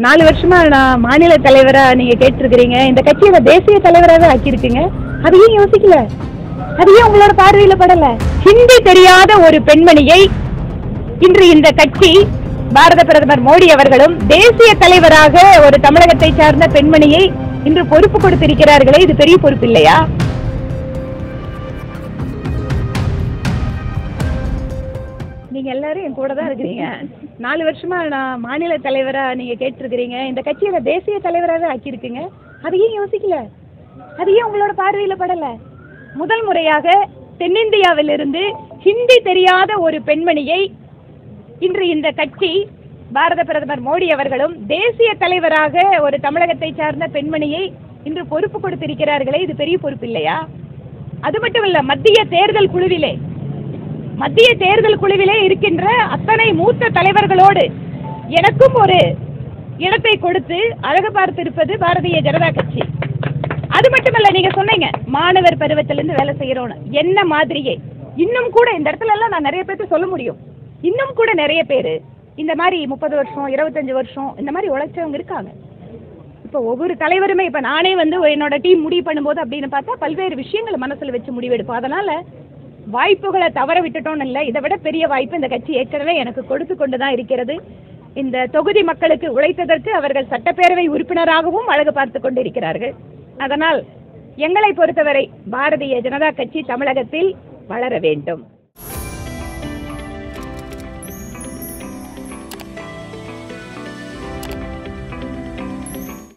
4 வருஷமா நான் மாநில தலைவரா நீங்க கேட்டிருக்கிறீங்க. இந்த கட்சியோட தேசிய தலைவராக ஆக்கியிருக்கீங்க. அது ஏன் யோசிக்கல? அது ஏன் உங்களோட பார்வையில படல? ஹிந்தி தெரியாத ஒரு பெண்மணியை இன்று இந்த கட்சி பாரத பிரதமர் மோடி அவர்களும் தேசிய தலைவராக ஒரு தமிழகத்தை சார்ந்த பெண்மணியை இன்று பொறுப்பு கொடுத்திருக்கிறார்களே, இது பெரிய பொறுப்பு இல்லையா? நீங்க எல்லாரும் என் கூட தான் இருக்கிறீங்க. 4 வருஷமா நான் மாநில தலைவரா நீங்க கேட்டிருக்கிறீங்க. இந்த கட்சியோட தேசிய தலைவராக ஆக்கியிருக்கீங்க. அது ஏன் யோசிக்கல? அது ஏன் உங்களோட பார்வையில படல? முதல் முறையாக தென்னிந்தியாவிலிருந்து ஹிந்தி தெரியாத ஒரு பெண்மணியை இன்று இந்த கட்சி பாரத பிரதமர் மோடி அவர்களும் தேசிய தலைவராக ஒரு தமிழகத்தை சார்ந்த பெண்மணியை இன்று பொறுப்பு கொடுத்திருக்கிறார்களே, இது பெரிய பொறுப்பு இல்லையா? அது மட்டுமல்ல, மத்திய தேர்தல் குழுவிலே இருக்கின்ற அத்தனை மூத்த தலைவர்களோடு எனக்கும் ஒரு இடத்தை கொடுத்து அழகு பார்த்திருப்பது பாரதிய ஜனதா கட்சி. அது மட்டுமல்ல, நீங்க சொன்னீங்க மாணவர் பருவத்திலிருந்து வேலை செய்யறோம்னு. என்ன மாதிரியே இன்னும் கூட இந்த இடத்துல எல்லாம் நான் நிறைய பேருக்கு சொல்ல முடியும். இன்னும் கூட நிறைய பேரு இந்த மாதிரி 30 வருஷம் 25 வருஷம் இந்த மாதிரி உழைச்சவங்க இருக்காங்க. இப்போ ஒவ்வொரு தலைவருமே, இப்ப நானே என்னோட டீம் முடிவு பண்ணும்போது அப்படின்னு பார்த்தா பல்வேறு விஷயங்களை மனசுல வச்சு முடிவெடுப்போம். அதனால வாய்ப்புகளை தவற விட்டுட்டோம்னு இல்லை, இதை விட பெரிய வாய்ப்பு இந்த கட்சி ஏற்கனவே எனக்கு கொடுத்து கொண்டுதான் இருக்கிறது. இந்த தொகுதி மக்களுக்கு உழைத்ததற்கு அவர்கள் சட்டப்பேரவை உறுப்பினராகவும் அழகு பார்த்து கொண்டிருக்கிறார்கள். அதனால் எங்களை பொறுத்தவரை பாரதிய ஜனதா கட்சி தமிழகத்தில் வளர வேண்டும்.